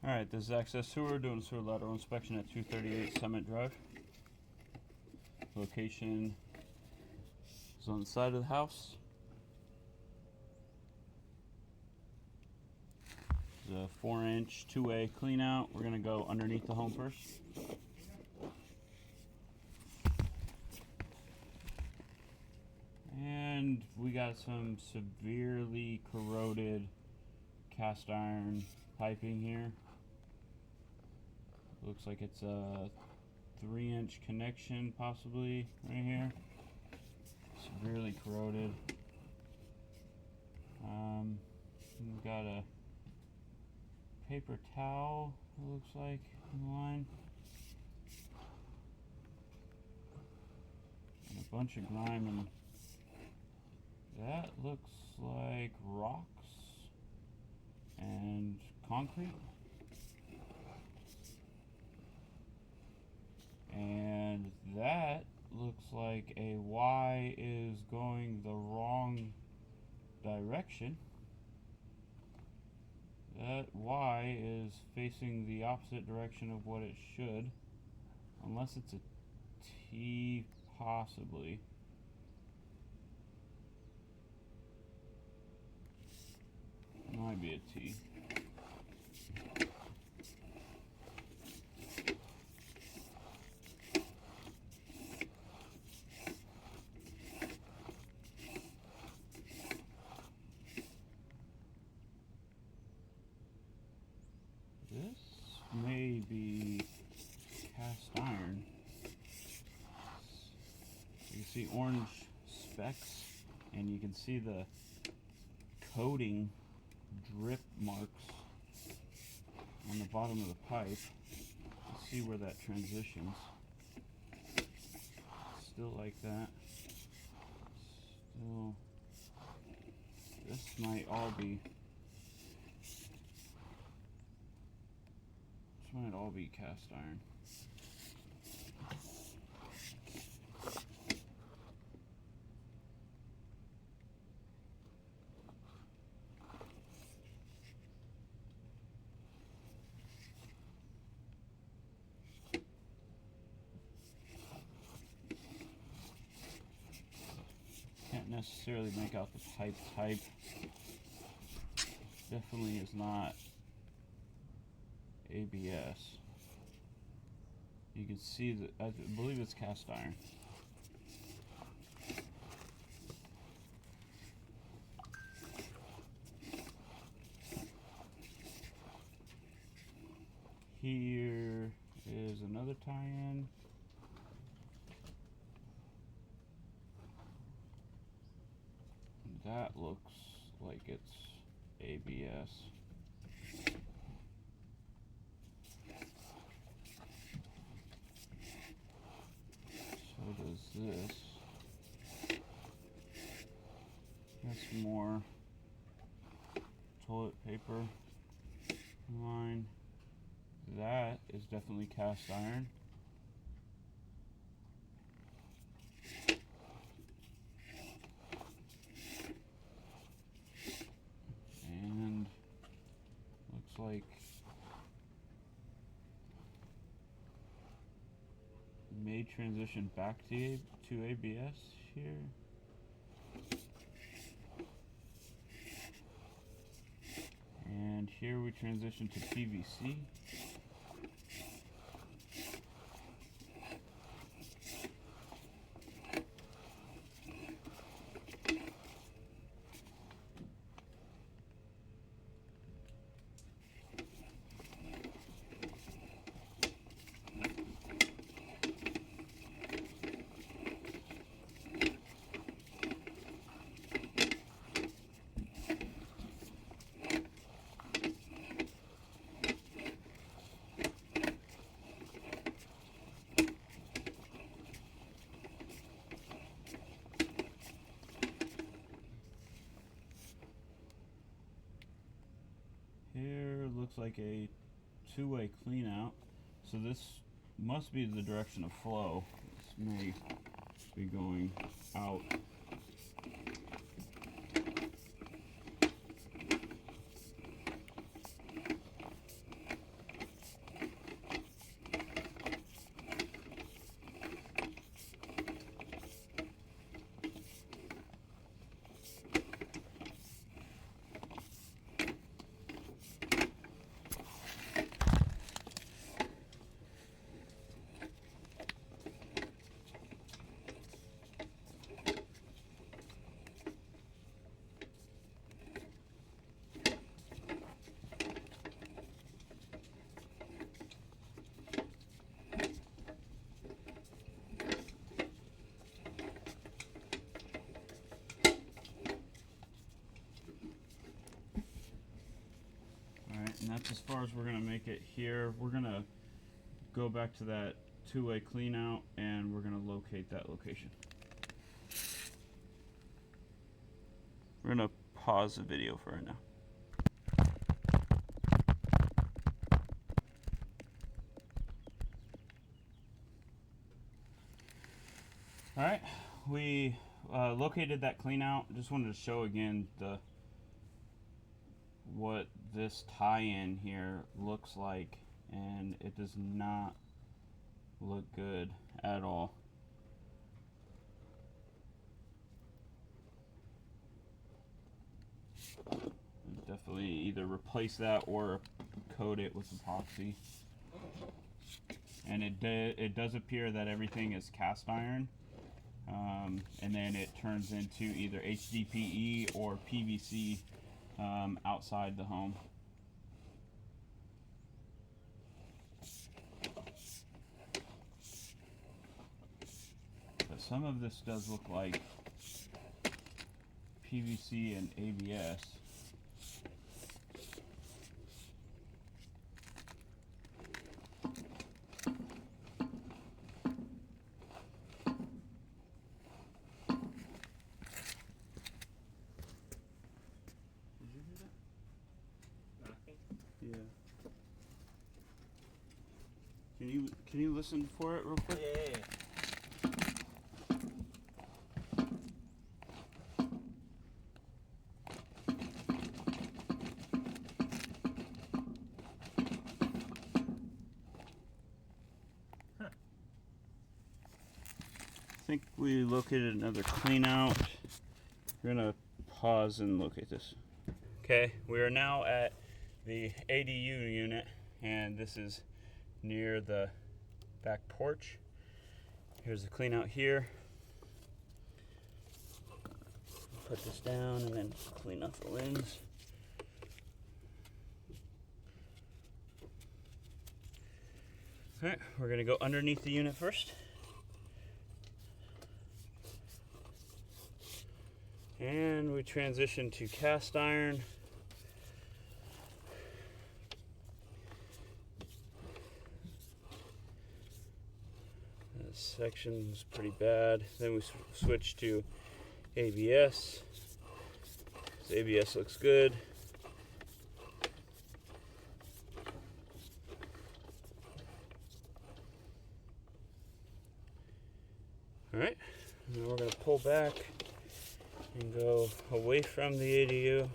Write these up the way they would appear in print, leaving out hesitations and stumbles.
Alright, this is Access Sewer doing sewer lateral inspection at 238 Summit Drive. Location is on the side of the house. It's a 4-inch two-way clean out. We're going to go underneath the home first. And we got some severely corroded cast iron piping here. Looks like it's a 3-inch connection possibly right here. Severely corroded. We've got a paper towel, it looks like, in the line. And a bunch of grime, and that looks like rocks and concrete. And that looks like a Y is going the wrong direction. That Y is facing the opposite direction of what it should. Unless it's a T, possibly. It might be a T. This may be cast iron. You can see orange specks, and you can see the coating drip marks on the bottom of the pipe. Let's see where that transitions. Still like that. Still. This might all be. This might all be cast iron. Can't necessarily make out the pipe type. Definitely is not ABS. You can see that, I believe it's cast iron. Here is another tie-in. That looks like it's ABS. So does this. That's more toilet paper line. That is definitely cast iron. And looks like may transition back to ABS here. And here we transition to PVC. Here looks like a two-way clean out. So this must be the direction of flow. This may be going out. And that's as far as we're gonna make it here. We're gonna go back to that two-way clean out and we're gonna locate that location. We're gonna pause the video for right now. Alright, we located that clean out. Just wanted to show again what this tie-in here looks like, and it does not look good at all. Definitely either replace that or coat it with epoxy. And it does appear that everything is cast iron. And then it turns into either HDPE or PVC outside the home. But some of this does look like PVC and ABS. Yeah. Can you listen for it real quick? Yeah. I think we located another clean out. We're gonna pause and locate this. Okay, we are now at the ADU unit, and this is near the back porch. Here's the clean out here. Put this down and then clean up the lens. Alright, we're gonna go underneath the unit first. And we transition to cast iron. This section's pretty bad. Then we switch to ABS. This ABS looks good. Alright, now we're going to pull back and go away from the ADU.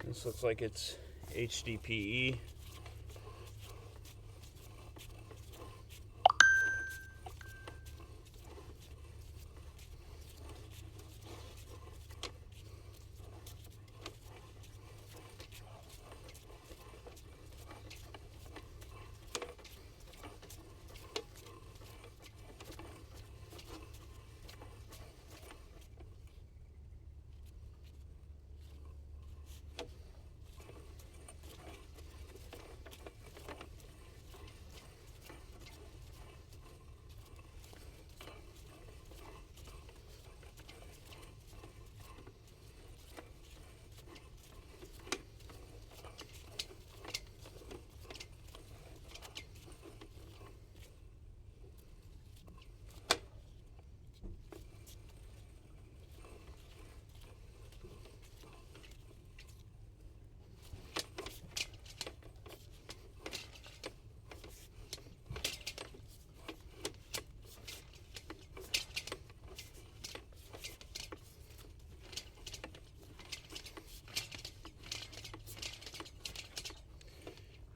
This looks like it's HDPE.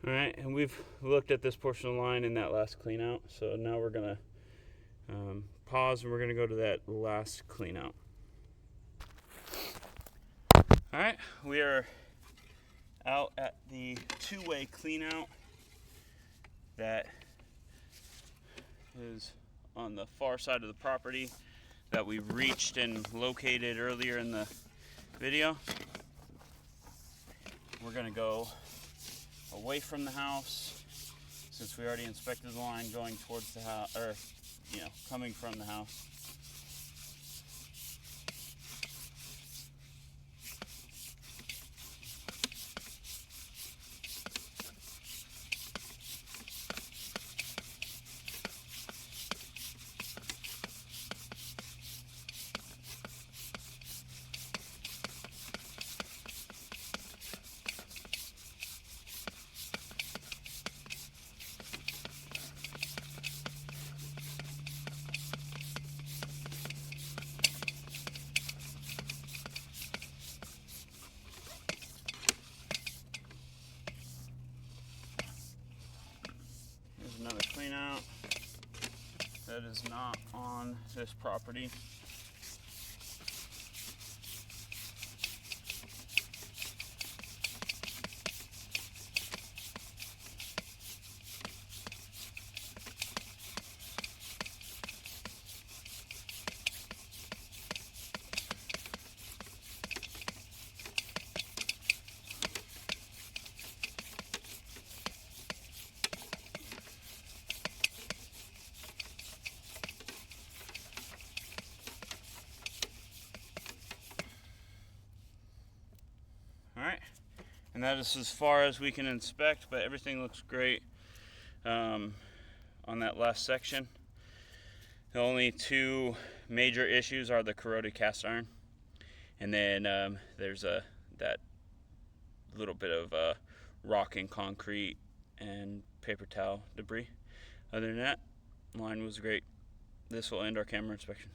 Alright, and we've looked at this portion of the line in that last clean out, so now we're going to pause and we're going to go to that last clean out. Alright, we are out at the two-way clean out that is on the far side of the property that we reached and located earlier in the video, we're gonna go away from the house, since we already inspected the line going towards the house, or coming from the house. Another clean out that is not on this property. Alright, and that is as far as we can inspect, but everything looks great on that last section. The only two major issues are the corroded cast iron, and then there's that little bit of rock and concrete and paper towel debris. Other than that, line was great. This will end our camera inspection.